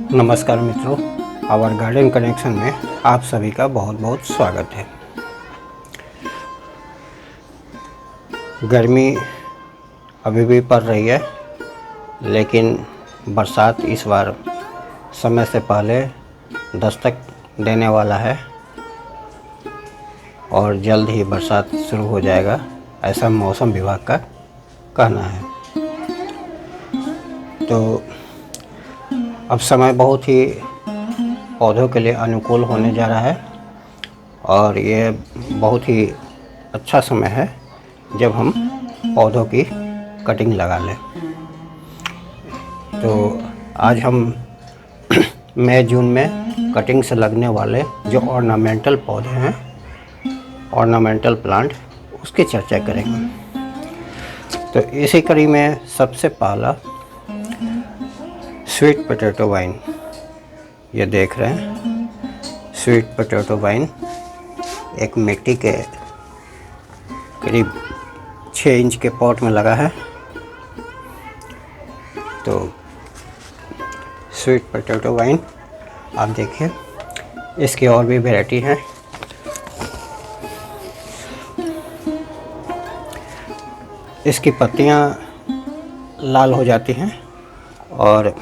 नमस्कार मित्रों, our garden connection में आप सभी का बहुत बहुत स्वागत है। गर्मी अभी भी पड़ रही है, लेकिन बरसात इस बार समय से पहले दस्तक देने वाला है और जल्द ही बरसात शुरू हो जाएगा, ऐसा मौसम विभाग का कहना है। तो अब समय बहुत ही पौधों के लिए अनुकूल होने जा रहा है और ये बहुत ही अच्छा समय है जब हम पौधों की कटिंग लगा लें। तो आज हम मई जून में कटिंग से लगने वाले जो ऑर्नामेंटल पौधे हैं, ऑर्नामेंटल प्लांट, उसकी चर्चा करेंगे। तो इसी कड़ी में सबसे पहला स्वीट पोटैटो वाइन, ये देख रहे हैं स्वीट पोटैटो वाइन एक मिट्टी के करीब 6 इंच के पॉट में लगा है। तो स्वीट पोटैटो वाइन आप देखिए, इसकी और भी वैरायटी हैं। इसकी पत्तियां लाल हो जाती हैं और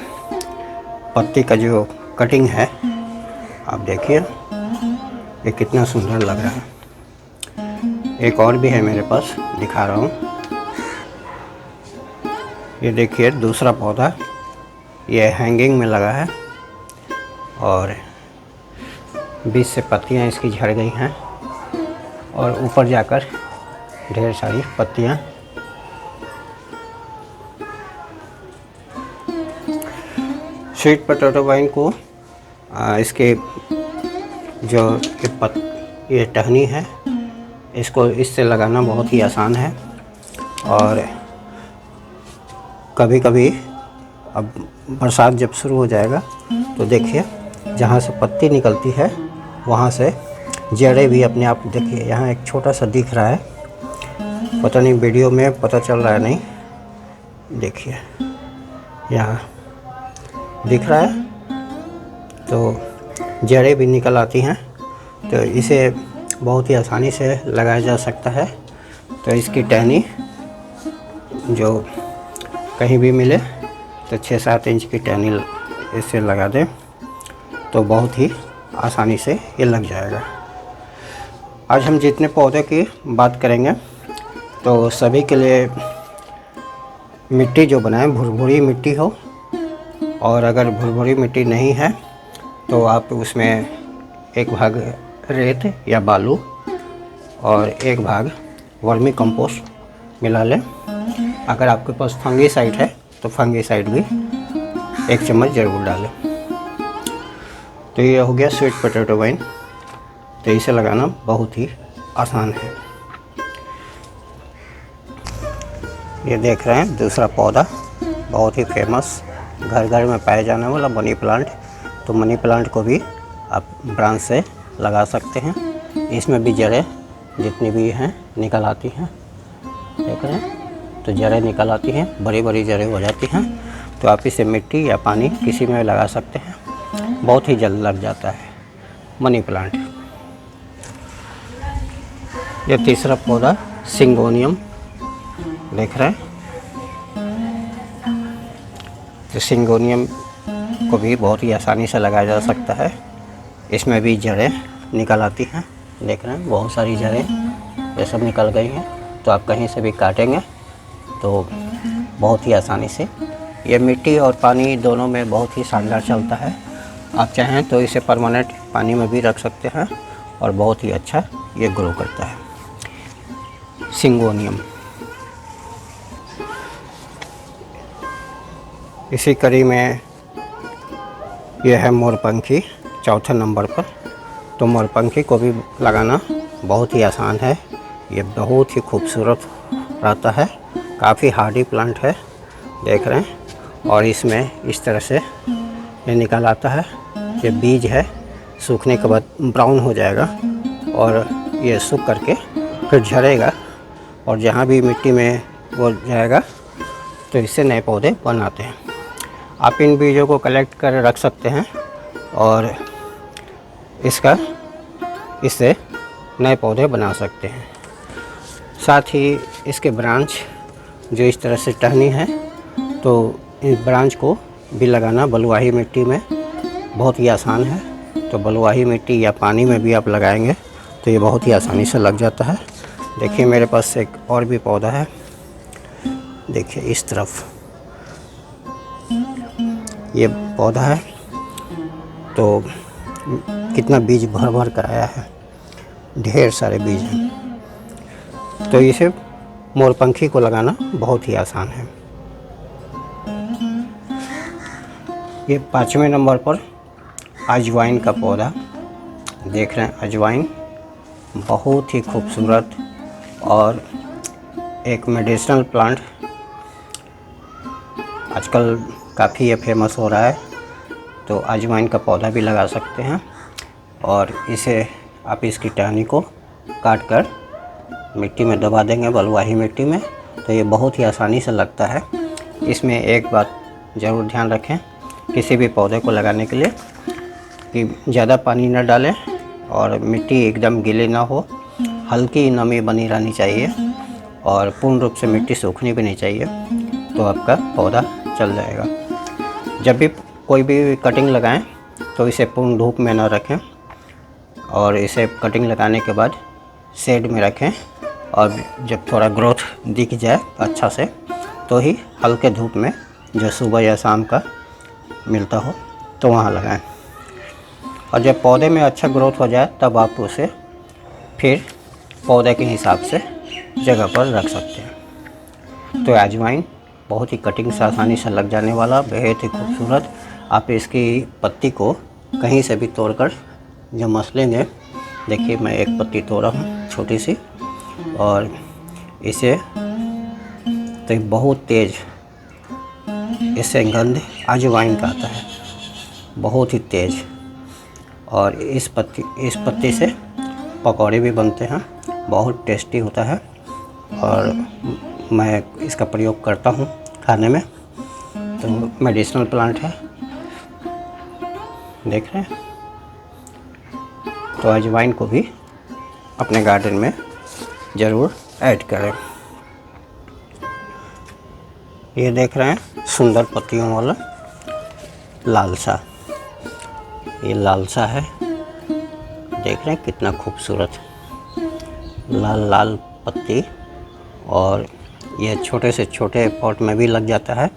पत्ती का जो कटिंग है आप देखिए, ये कितना सुंदर लग रहा है। एक और भी है मेरे पास, दिखा रहा हूँ। ये देखिए दूसरा पौधा, ये हैंगिंग में लगा है और बीच से पत्तियाँ इसकी झड़ गई हैं और ऊपर जाकर ढेर सारी पत्तियाँ। स्वीट पोटैटो वाइन को इसके जो ये टहनी है, इसको इससे लगाना बहुत ही आसान है। और कभी कभी अब बरसात जब शुरू हो जाएगा तो देखिए, जहाँ से पत्ती निकलती है वहाँ से जड़ें भी अपने आप, देखिए यहाँ एक छोटा सा दिख रहा है, पता नहीं वीडियो में पता चल रहा है नहीं, देखिए यहाँ दिख रहा है। तो जड़ें भी निकल आती हैं, तो इसे बहुत ही आसानी से लगाया जा सकता है। तो इसकी टहनी जो कहीं भी मिले तो 6-7 इंच की टहनी इससे लगा दें तो बहुत ही आसानी से ये लग जाएगा। आज हम जितने पौधे की बात करेंगे तो सभी के लिए मिट्टी जो बनाएं भुरभुरी मिट्टी हो, और अगर भुरभुरी मिट्टी नहीं है तो आप उसमें एक भाग रेत या बालू और एक भाग वर्मी कंपोस्ट मिला लें। अगर आपके पास फंगीसाइड है तो फंगीसाइड भी 1 चम्मच ज़रूर डालें। तो ये हो गया स्वीट पोटैटो वाइन। तो इसे लगाना बहुत ही आसान है। ये देख रहे हैं दूसरा पौधा, बहुत ही फेमस, घर घर में पाया जाने वाला मनी प्लांट। तो मनी प्लांट को भी आप ब्रांच से लगा सकते हैं। इसमें भी जड़ें जितनी भी हैं निकल आती हैं, देख रहे हैं। तो जड़ें निकल आती हैं, बड़ी बड़ी जड़ें हो जाती हैं। तो आप इसे मिट्टी या पानी किसी में लगा सकते हैं, बहुत ही जल्द लग जाता है मनी प्लांट। यह तीसरा पौधा सिंगोनियम, देख रहे हैं। तो सिंगोनियम को भी बहुत ही आसानी से लगाया जा सकता है। इसमें भी जड़ें निकल आती हैं, देख रहे हैं बहुत सारी जड़ें ये सब निकल गई हैं। तो आप कहीं से भी काटेंगे तो बहुत ही आसानी से ये मिट्टी और पानी दोनों में बहुत ही शानदार चलता है। आप चाहें तो इसे परमानेंट पानी में भी रख सकते हैं और बहुत ही अच्छा ये ग्रो करता है सिंगोनियम। इसी कड़ी में यह है मोरपंखी, चौथे नंबर पर। तो मोरपंखी को भी लगाना बहुत ही आसान है। ये बहुत ही खूबसूरत रहता है, काफ़ी हार्डी प्लांट है, देख रहे हैं। और इसमें इस तरह से ये निकल आता है। ये बीज है, सूखने के बाद ब्राउन हो जाएगा और ये सूख करके फिर झड़ेगा और जहाँ भी मिट्टी में वो जाएगा तो इससे नए पौधे बनाते हैं। आप इन बीजों को कलेक्ट कर रख सकते हैं और इससे नए पौधे बना सकते हैं। साथ ही इसके ब्रांच जो इस तरह से टहनी है, तो इस ब्रांच को भी लगाना बलुआही मिट्टी में बहुत ही आसान है। तो बलुआही मिट्टी या पानी में भी आप लगाएंगे तो ये बहुत ही आसानी से लग जाता है। देखिए मेरे पास एक और भी पौधा है, देखिए इस तरफ ये पौधा है, तो कितना बीज भर भर कर आया है, ढेर सारे बीज हैं। तो इसे मोरपंखी को लगाना बहुत ही आसान है। ये 5वें नंबर पर अजवाइन का पौधा देख रहे हैं। अजवाइन बहुत ही खूबसूरत और एक मेडिसिनल प्लांट, आजकल काफ़ी ये फेमस हो रहा है। तो अजवाइन का पौधा भी लगा सकते हैं और इसे आप इसकी टहनी को काट कर मिट्टी में दबा देंगे, बलुआही मिट्टी में, तो ये बहुत ही आसानी से लगता है। इसमें एक बात ज़रूर ध्यान रखें किसी भी पौधे को लगाने के लिए कि ज़्यादा पानी न डालें और मिट्टी एकदम गीली ना हो, हल्की नमी बनी रहनी चाहिए और पूर्ण रूप से मिट्टी सूखनी भी नहीं चाहिए, तो आपका पौधा चल जाएगा। जब भी कोई भी कटिंग लगाएं तो इसे पूर्ण धूप में न रखें और इसे कटिंग लगाने के बाद शेड में रखें और जब थोड़ा ग्रोथ दिख जाए अच्छा से तो ही हल्के धूप में जो सुबह या शाम का मिलता हो तो वहाँ लगाएं। और जब पौधे में अच्छा ग्रोथ हो जाए तब आप उसे फिर पौधे के हिसाब से जगह पर रख सकते हैं। तो अजवाइन बहुत ही कटिंग से आसानी से लग जाने वाला, बेहद ही खूबसूरत। आप इसकी पत्ती को कहीं से भी तोड़कर जब मसलेंगे, देखिए मैं एक पत्ती तोड़ा हूँ छोटी सी, और इसे तो बहुत तेज़ इससे गंध अजवाइन का आता है, बहुत ही तेज़। और इस पत्ती से पकौड़े भी बनते हैं, बहुत टेस्टी होता है और मैं इसका प्रयोग करता हूँ खाने में। तो मेडिसिनल प्लांट है, देख रहे हैं। तो अजवाइन को भी अपने गार्डन में ज़रूर ऐड करें। ये देख रहे हैं सुंदर पत्तियों वाला लालसा, ये लालसा है, देख रहे हैं कितना खूबसूरत लाल लाल पत्ती। और ये छोटे से छोटे पॉट में भी लग जाता है,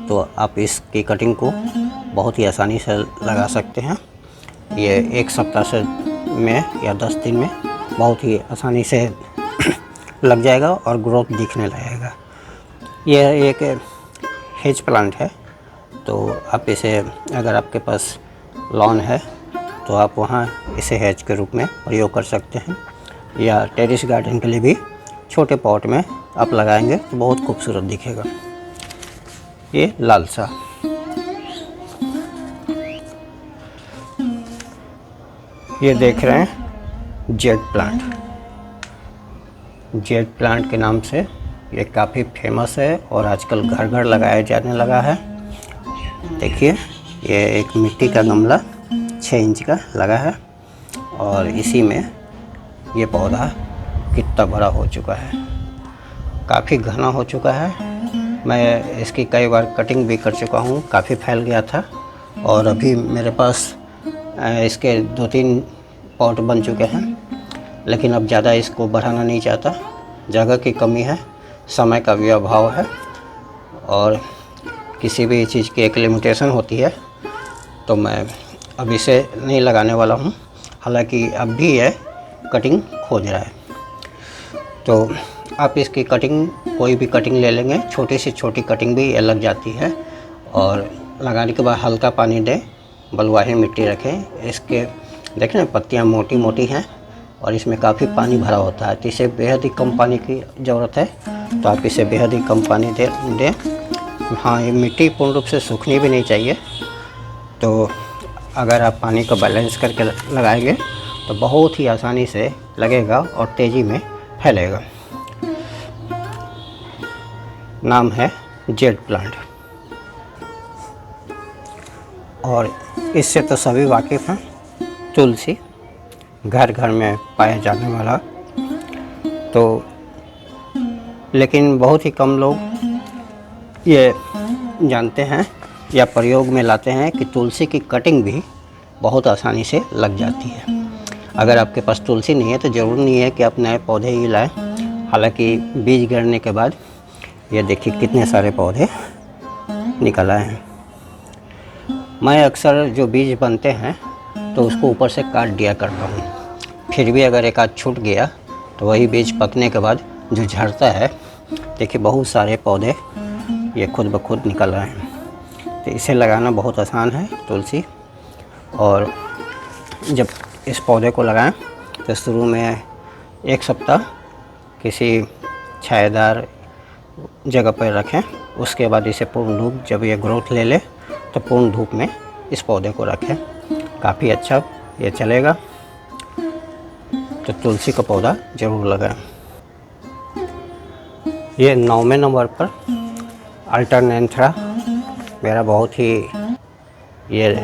तो आप इसकी कटिंग को बहुत ही आसानी से लगा सकते हैं। ये 1 सप्ताह से में या 10 दिन में बहुत ही आसानी से लग जाएगा और ग्रोथ दिखने लगेगा। यह एक हेज प्लांट है, तो आप इसे, अगर आपके पास लॉन है तो आप वहाँ इसे हेज के रूप में प्रयोग कर सकते हैं, या टेरेस गार्डन के लिए भी छोटे पॉट में आप लगाएंगे तो बहुत खूबसूरत दिखेगा। ये लालसा, ये देख रहे हैं जेड प्लांट। जेड प्लांट के नाम से ये काफ़ी फेमस है और आजकल घर घर लगाया जाने लगा है। देखिए ये एक मिट्टी का गमला 6 इंच का लगा है और इसी में ये पौधा कितना बड़ा हो चुका है, काफ़ी घना हो चुका है। मैं इसकी कई बार कटिंग भी कर चुका हूँ, काफ़ी फैल गया था और अभी मेरे पास इसके 2-3 पॉट बन चुके हैं, लेकिन अब ज़्यादा इसको बढ़ाना नहीं चाहता। जगह की कमी है, समय का भी अभाव है और किसी भी चीज़ की एक लिमिटेशन होती है, तो मैं अब इसे नहीं लगाने वाला हूँ। हालांकि अब भी ये कटिंग खोज रहा है, तो आप इसकी कटिंग, कोई भी कटिंग ले लेंगे, छोटी से छोटी कटिंग भी ये लग जाती है। और लगाने के बाद हल्का पानी दें, बलुआही मिट्टी रखें। इसके देखें ना पत्तियाँ मोटी मोटी हैं और इसमें काफ़ी पानी भरा होता है, तो इसे बेहद ही कम पानी की ज़रूरत है, तो आप इसे बेहद ही कम पानी दें। हाँ, ये मिट्टी पूर्ण रूप से सूखनी भी नहीं चाहिए, तो अगर आप पानी को बैलेंस करके लगाएंगे तो बहुत ही आसानी से लगेगा और तेज़ी में फैलेगा। नाम है जेड प्लांट। और इससे तो सभी वाकिफ़ हैं, तुलसी घर घर में पाया जाने वाला। तो लेकिन बहुत ही कम लोग ये जानते हैं या प्रयोग में लाते हैं कि तुलसी की कटिंग भी बहुत आसानी से लग जाती है। अगर आपके पास तुलसी नहीं है तो ज़रूर नहीं है कि आप नए पौधे ही लाएं। हालांकि बीज गिरने के बाद ये देखिए कितने सारे पौधे निकल आए हैं। मैं अक्सर जो बीज बनते हैं तो उसको ऊपर से काट दिया करता हूँ, फिर भी अगर एक आध छूट गया तो वही बीज पकने के बाद जो झड़ता है, देखिए बहुत सारे पौधे ये खुद ब खुद निकल रहे हैं। तो इसे लगाना बहुत आसान है तुलसी। और जब इस पौधे को लगाएं तो शुरू में 1 सप्ताह किसी छायादार जगह पर रखें। उसके बाद इसे पूर्ण धूप, जब ये ग्रोथ ले ले तो पूर्ण धूप में इस पौधे को रखें, काफ़ी अच्छा ये चलेगा। तो तुलसी का पौधा ज़रूर लगाएं। ये 9वें नंबर पर अल्टरनेंथरा मेरा बहुत ही ये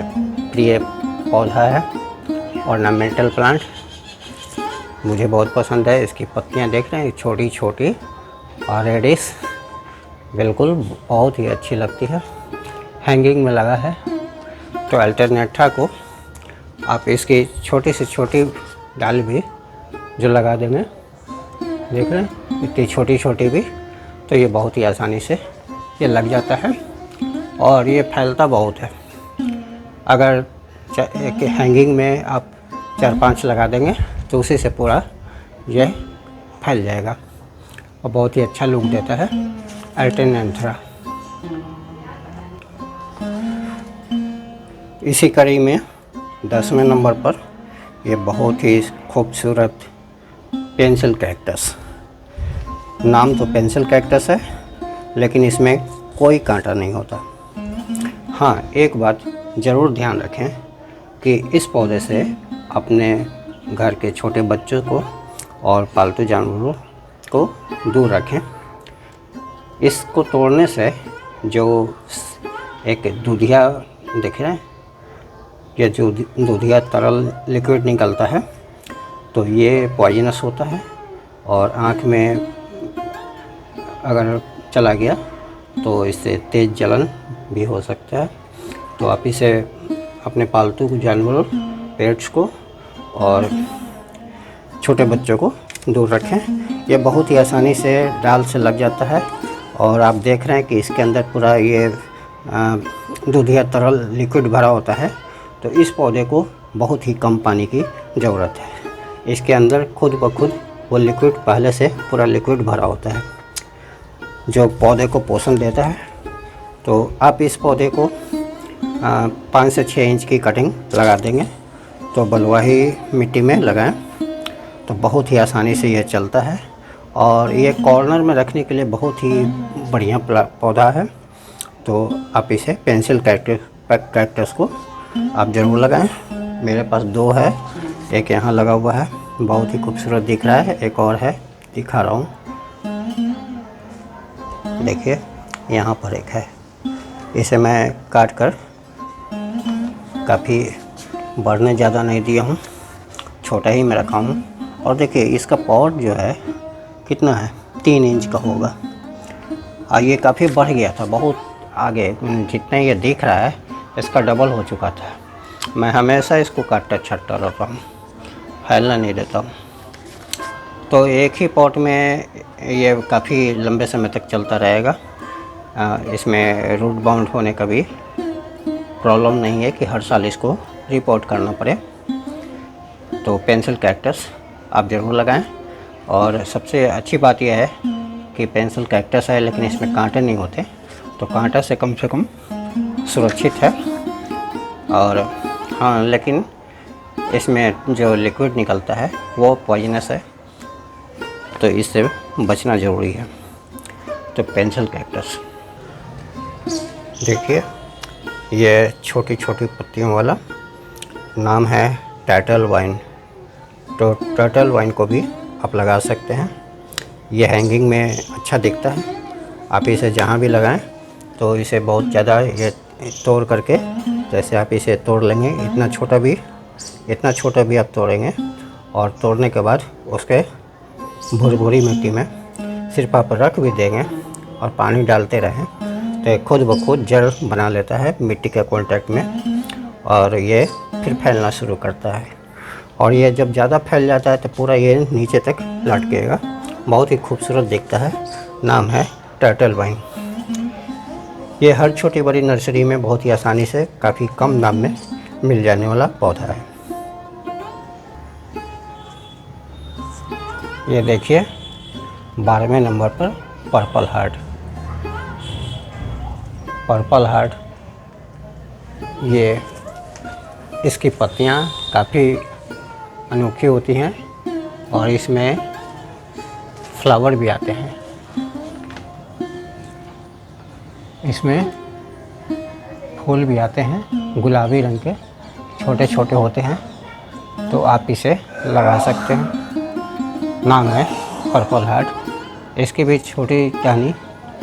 प्रिय पौधा है, ऑर्नामेंटल प्लांट मुझे बहुत पसंद है। इसकी पत्तियां देख रहे हैं, छोटी छोटी और रेडिश, बिल्कुल बहुत ही अच्छी लगती है। हैंगिंग में लगा है। तो अल्टरनेंथरा को आप इसकी छोटी से छोटी डाल भी जो लगा देंगे, देख रहे हैं इतनी छोटी छोटी भी, तो ये बहुत ही आसानी से ये लग जाता है और ये फैलता बहुत है। अगर एक हैंगिंग में आप 4-5 लगा देंगे तो उसी से पूरा ये फैल जाएगा और बहुत ही अच्छा लुक देता है अल्टरनेंथरा। इसी कड़ी में 10वें नंबर पर ये बहुत ही खूबसूरत पेंसिल कैक्टस। नाम तो पेंसिल कैक्टस है लेकिन इसमें कोई कांटा नहीं होता। हाँ, एक बात ज़रूर ध्यान रखें कि इस पौधे से अपने घर के छोटे बच्चों को और पालतू जानवरों को दूर रखें। इसको तोड़ने से जो एक दूधिया दिख रहा है, ये जो दूधिया तरल लिक्विड निकलता है, तो ये पॉइजनस होता है और आँख में अगर चला गया तो इससे तेज़ जलन भी हो सकता है। तो आप इसे अपने पालतू जानवरों, पेट्स को और छोटे बच्चों को दूर रखें। ये बहुत ही आसानी से डाल से लग जाता है और आप देख रहे हैं कि इसके अंदर पूरा ये दूधिया तरल लिक्विड भरा होता है। तो इस पौधे को बहुत ही कम पानी की ज़रूरत है। इसके अंदर खुद ब खुद वो लिक्विड पहले से पूरा लिक्विड भरा होता है जो पौधे को पोषण देता है। तो आप इस पौधे को 5 से 6 इंच की कटिंग लगा देंगे तो बलुआही मिट्टी में लगाएं तो बहुत ही आसानी से यह चलता है और ये कॉर्नर में रखने के लिए बहुत ही बढ़िया पौधा है। तो आप इसे पेंसिल कैक्टस को आप ज़रूर लगाएं। मेरे पास 2 है, एक यहाँ लगा हुआ है, बहुत ही खूबसूरत दिख रहा है। एक और है, दिखा रहा हूँ, देखिए यहाँ पर एक है। इसे मैं काट कर काफ़ी बढ़ने ज़्यादा नहीं दिया हूँ, छोटा ही मैं रखा हूँ। और देखिए इसका पॉट जो है कितना है, 3 इंच का होगा और ये काफ़ी बढ़ गया था, बहुत आगे जितना ये दिख रहा है इसका डबल हो चुका था। मैं हमेशा इसको काटता छटता रहता हूँ, फैलना नहीं देता हूँ। तो एक ही पॉट में ये काफ़ी लंबे समय तक चलता रहेगा। इसमें रूट बाउंड होने का भी प्रॉब्लम नहीं है कि हर साल इसको रिपोर्ट करना पड़े। तो पेंसिल कैक्टस आप ज़रूर लगाएं। और सबसे अच्छी बात यह है कि पेंसिल कैक्टस है लेकिन इसमें कांटे नहीं होते, तो कांटा से कम सुरक्षित है। और हाँ, लेकिन इसमें जो लिक्विड निकलता है वो पॉइजनस है, तो इससे बचना ज़रूरी है। तो पेंसिल कैक्टस देखिए, ये छोटी छोटी पत्तियों वाला नाम है टर्टल वाइन। तो टर्टल वाइन को भी आप लगा सकते हैं। ये हैंगिंग में अच्छा दिखता है। आप इसे जहाँ भी लगाएं तो इसे बहुत ज़्यादा ये तोड़ करके जैसे आप इसे तोड़ लेंगे, इतना छोटा भी आप तोड़ेंगे और तोड़ने के बाद उसके भुरभुरी मिट्टी में सिर्फ आप रख भी देंगे और पानी डालते रहें तो खुद ब खुद जड़ बना लेता है मिट्टी के कांटेक्ट में, और ये फिर फैलना शुरू करता है। और ये जब ज़्यादा फैल जाता है तो पूरा ये नीचे तक लटकेगा, बहुत ही खूबसूरत दिखता है। नाम है टर्टल वाइन। ये हर छोटी बड़ी नर्सरी में बहुत ही आसानी से काफ़ी कम दाम में मिल जाने वाला पौधा है। ये देखिए 12वें नंबर पर पर्पल हार्ट। ये इसकी पत्तियाँ काफ़ी अनोखी होती हैं और इसमें फ्लावर भी आते हैं। इसमें फूल भी आते हैं, गुलाबी रंग के छोटे छोटे होते हैं, तो आप इसे लगा सकते हैं। नाम है पर्पल हार्ट। इसकी भी छोटी टहनी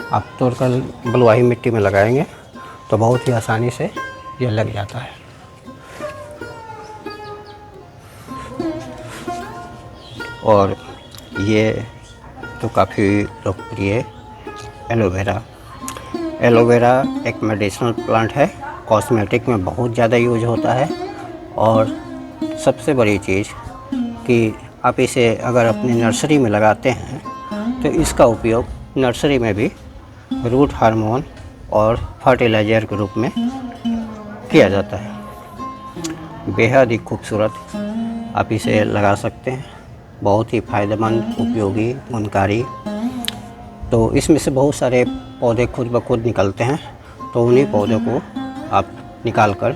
आप तोड़कर बलुआही मिट्टी में लगाएंगे तो बहुत ही आसानी से ये लग जाता है। और ये तो काफ़ी लोकप्रिय एलोवेरा एक मेडिसिनल प्लांट है, कॉस्मेटिक में बहुत ज़्यादा यूज होता है। और सबसे बड़ी चीज़ कि आप इसे अगर अपनी नर्सरी में लगाते हैं तो इसका उपयोग नर्सरी में भी रूट हार्मोन और फर्टिलाइज़र के रूप में किया जाता है। बेहद ही खूबसूरत आप इसे लगा सकते हैं, बहुत ही फ़ायदेमंद, उपयोगी, गुणकारी। तो इसमें से बहुत सारे पौधे खुद ब खुद निकलते हैं, तो उन्हीं पौधों को आप निकाल कर,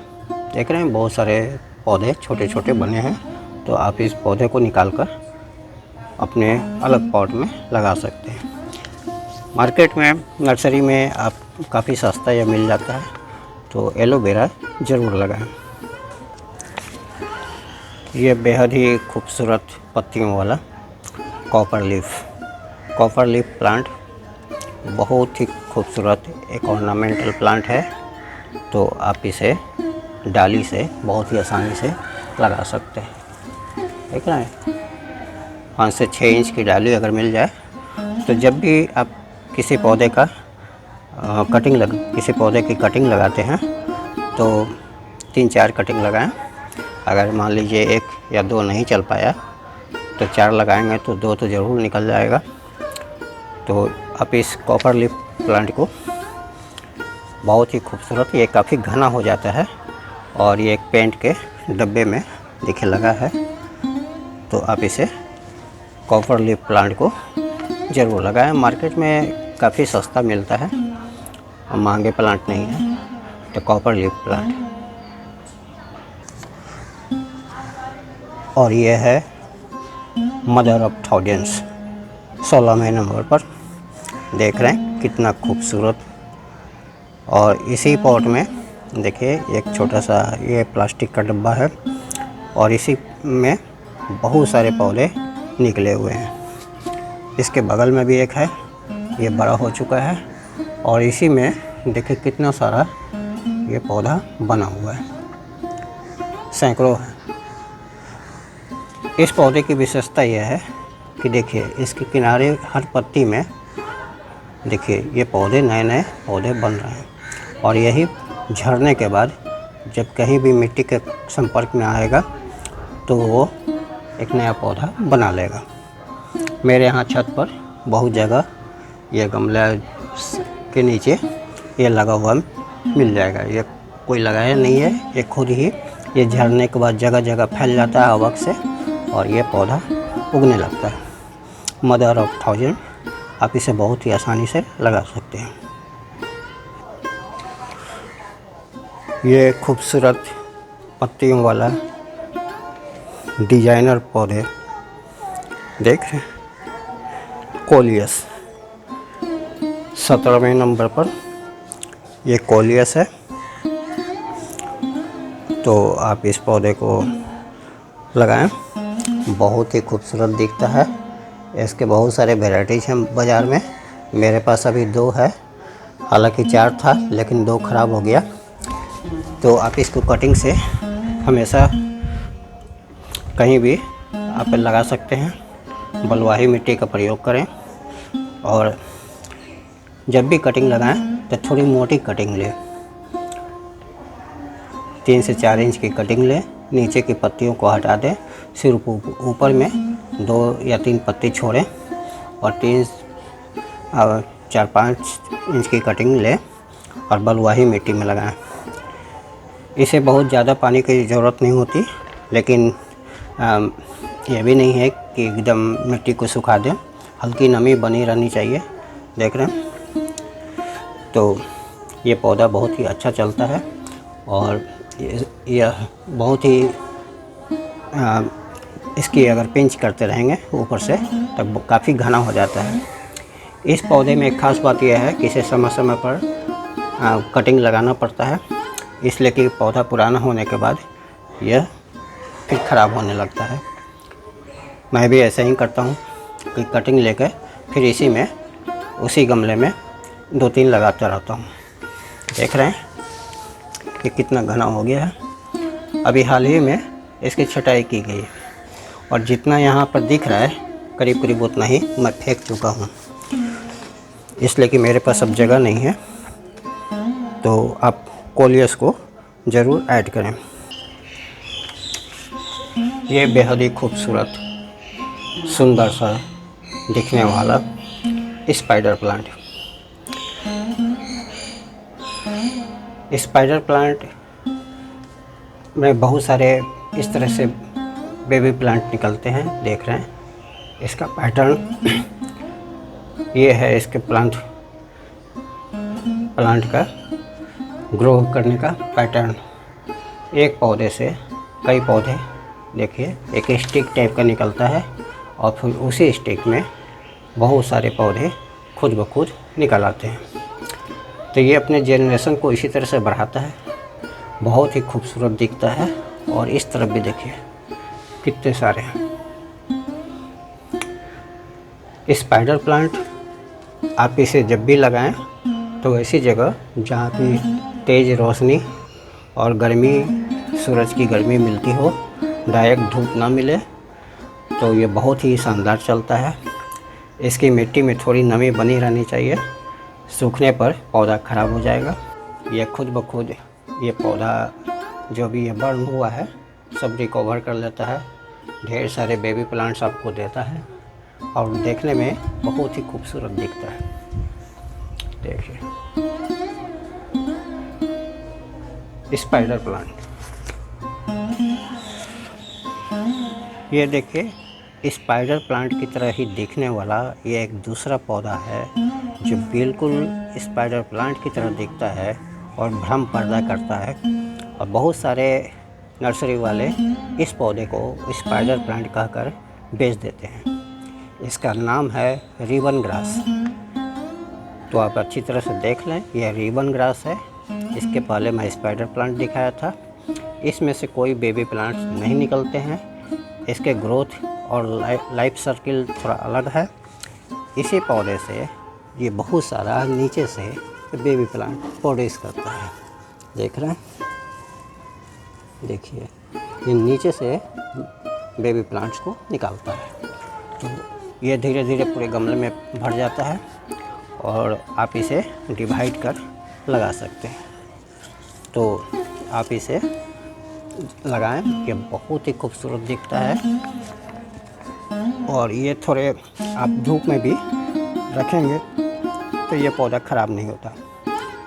देख रहे हैं बहुत सारे पौधे छोटे छोटे बने हैं, तो आप इस पौधे को निकाल कर अपने अलग पॉट में लगा सकते हैं। मार्केट में, नर्सरी में आप काफ़ी सस्ता यह मिल जाता है, तो एलोवेरा ज़रूर लगाएं। ये बेहद ही खूबसूरत पत्तियों वाला कॉपर लीफ प्लांट बहुत ही खूबसूरत एक ऑर्नामेंटल प्लांट है, तो आप इसे डाली से बहुत ही आसानी से लगा सकते हैं। देख रहे हैं 5 से 6 इंच की डाली अगर मिल जाए तो जब भी आप किसी पौधे की कटिंग लगाते हैं तो 3-4 कटिंग लगाएं। अगर मान लीजिए 1 या 2 नहीं चल पाया तो 4 लगाएंगे तो 2 तो ज़रूर निकल जाएगा। तो आप इस कॉपर लीफ प्लांट को बहुत ही खूबसूरत, ये काफ़ी घना हो जाता है और ये एक पेंट के डब्बे में देखिए लगा है, तो आप इसे कॉपर लीफ प्लांट को ज़रूर लगाएं। मार्केट में काफ़ी सस्ता मिलता है, महंगे प्लांट नहीं है, तो कॉपर लीफ प्लांट। और ये है मदर ऑफ थाउजेंड्स, 16वें नंबर पर। देख रहे हैं कितना खूबसूरत। और इसी पॉट में देखिए एक छोटा सा ये प्लास्टिक का डब्बा है और इसी में बहुत सारे पौधे निकले हुए हैं। इसके बगल में भी एक है, ये बड़ा हो चुका है, और इसी में देखिए कितना सारा ये पौधा बना हुआ है, सैकड़ों है। इस पौधे की विशेषता यह है कि देखिए इसके किनारे हर पत्ती में देखिए ये पौधे, नए पौधे बन रहे हैं, और यही झड़ने के बाद जब कहीं भी मिट्टी के संपर्क में आएगा तो वो एक नया पौधा बना लेगा। मेरे यहाँ छत पर बहुत जगह ये गमला के नीचे ये लगा हुआ मिल जाएगा। ये कोई लगाया नहीं है, ये खुद ही ये झड़ने के बाद जगह जगह फैल जाता है हवा से और ये पौधा उगने लगता है। मदर ऑफ थाउजेंड, आप इसे बहुत ही आसानी से लगा सकते हैं। ये खूबसूरत पत्तियों वाला डिजाइनर पौधे देख रहे हैं, कोलियस 17वें नंबर पर ये कोलियस है। तो आप इस पौधे को लगाएं, बहुत ही खूबसूरत दिखता है। इसके बहुत सारे वैराइटीज़ हैं बाज़ार में, मेरे पास अभी 2 है, हालांकि 4 था लेकिन 2 ख़राब हो गया। तो आप इसको कटिंग से हमेशा कहीं भी आप लगा सकते हैं। बलुआही मिट्टी का प्रयोग करें और जब भी कटिंग लगाएं तो थोड़ी मोटी कटिंग लें। 3 से 4 इंच की कटिंग लें। नीचे की पत्तियों को हटा दें, सिर्फ ऊपर में 2 या 3 पत्ती छोड़ें और 4-5 इंच की कटिंग लें और बलुआही मिट्टी में लगाएं। इसे बहुत ज़्यादा पानी की ज़रूरत नहीं होती, लेकिन ये भी नहीं है कि एकदम मिट्टी को सुखा दें, हल्की नमी बनी रहनी चाहिए। देख रहे हैं, तो ये पौधा बहुत ही अच्छा चलता है और यह बहुत ही इसकी अगर पिंच करते रहेंगे ऊपर से तब काफ़ी घना हो जाता है। इस पौधे में एक ख़ास बात यह है कि इसे समय समय पर कटिंग लगाना पड़ता है, इसलिए कि पौधा पुराना होने के बाद यह फिर ख़राब होने लगता है। मैं भी ऐसा ही करता हूँ कि कटिंग लेकर फिर उसी गमले में 2-3 लगाता रहता हूँ। देख रहे हैं कि कितना घना हो गया है। अभी हाल ही में इसकी छटाई की गई है और जितना यहाँ पर दिख रहा है करीब करीब उतना ही मैं फेंक चुका हूँ, इसलिए कि मेरे पास अब जगह नहीं है। तो आप कोलियस को ज़रूर ऐड करें। ये बेहद ही खूबसूरत सुंदर सा दिखने वाला स्पाइडर प्लांट। स्पाइडर प्लांट में बहुत सारे इस तरह से बेबी प्लांट निकलते हैं। देख रहे हैं इसका पैटर्न, ये है इसके प्लांट का ग्रो करने का पैटर्न। एक पौधे से कई पौधे, देखिए एक स्टिक टाइप का निकलता है और फिर उसी स्टिक में बहुत सारे पौधे खुद ब खुद निकल आते हैं। तो ये अपने जेनरेशन को इसी तरह से बढ़ाता है, बहुत ही खूबसूरत दिखता है। और इस तरफ भी देखिए कितने सारे हैं। स्पाइडर प्लांट आप इसे जब भी लगाएं तो ऐसी जगह जहाँ की तेज़ रोशनी और गर्मी, सूरज की गर्मी मिलती हो, डायरेक्ट धूप ना मिले, तो ये बहुत ही शानदार चलता है। इसकी मिट्टी में थोड़ी नमी बनी रहनी चाहिए, सूखने पर पौधा ख़राब हो जाएगा। ये खुद ब खुद ये पौधा जो भी ये बर्न हुआ है सब रिकवर कर लेता है, ढेर सारे बेबी प्लांट्स आपको देता है और देखने में बहुत ही खूबसूरत दिखता है। देखिए स्पाइडर प्लांट, ये देखिए स्पाइडर प्लांट की तरह ही दिखने वाला ये एक दूसरा पौधा है जो बिल्कुल स्पाइडर प्लांट की तरह दिखता है और भ्रम पैदा करता है। और बहुत सारे नर्सरी वाले इस पौधे को स्पाइडर प्लांट कहकर बेच देते हैं। इसका नाम है रिबन ग्रास। तो आप अच्छी तरह से देख लें, यह रिबन ग्रास है। इसके पहले मैं स्पाइडर प्लांट दिखाया था। इसमें से कोई बेबी प्लांट्स नहीं निकलते हैं। इसके ग्रोथ और लाइफ सर्किल थोड़ा अलग है। इसी पौधे से ये बहुत सारा नीचे से बेबी प्लांट प्रोड्यूस करता है। देख रहे हैं, देखिए ये नीचे से बेबी प्लांट्स को निकालता है। तो ये धीरे धीरे पूरे गमले में भर जाता है और आप इसे डिवाइड कर लगा सकते हैं। तो आप इसे लगाएं, ये बहुत ही खूबसूरत दिखता है। और ये थोड़े आप धूप में भी रखेंगे तो ये पौधा ख़राब नहीं होता।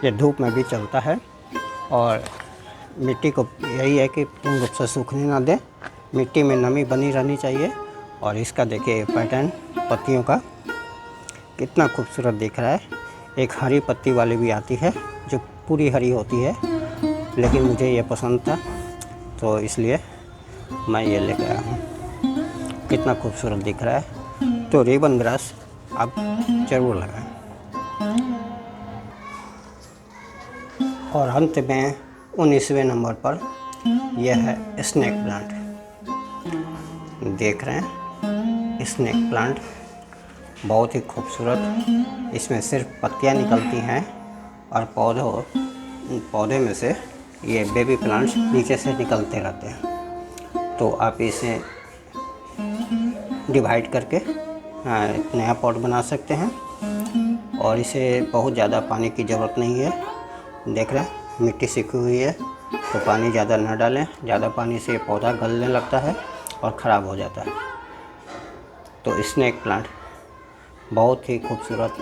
ये धूप में भी चलता है और मिट्टी को यही है कि पूर्ण रूप से सूखने ना दें, मिट्टी में नमी बनी रहनी चाहिए। और इसका देखिए पैटर्न पत्तियों का कितना खूबसूरत दिख रहा है। एक हरी पत्ती वाली भी आती है जो पूरी हरी होती है, लेकिन मुझे ये पसंद था तो इसलिए मैं ये लेकर आया हूँ। कितना खूबसूरत दिख रहा है। तो रिबन ग्रास आप ज़रूर लगाएं। और अंत में 19वें नंबर पर यह है स्नेक प्लांट। देख रहे हैं स्नेक प्लांट बहुत ही खूबसूरत। इसमें सिर्फ पत्तियां निकलती हैं और पौधे में से ये बेबी प्लांट्स नीचे से निकलते रहते हैं। तो आप इसे डिवाइड करके एक नया पॉट बना सकते हैं। और इसे बहुत ज़्यादा पानी की ज़रूरत नहीं है। देख रहे हैं मिट्टी सूखी हुई है, तो पानी ज़्यादा ना डालें। ज़्यादा पानी से पौधा गलने लगता है और ख़राब हो जाता है। तो स्नेक प्लांट बहुत ही खूबसूरत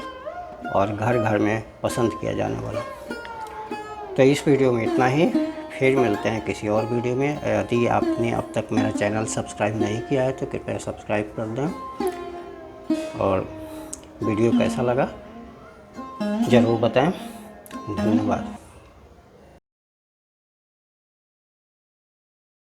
और घर घर में पसंद किया जाने वाला। तो इस वीडियो में इतना ही, फिर मिलते हैं किसी और वीडियो में। यदि आपने अब तक मेरा चैनल सब्सक्राइब नहीं किया है तो कृपया सब्सक्राइब कर दें। और वीडियो कैसा लगा ज़रूर बताएं। धन्यवाद।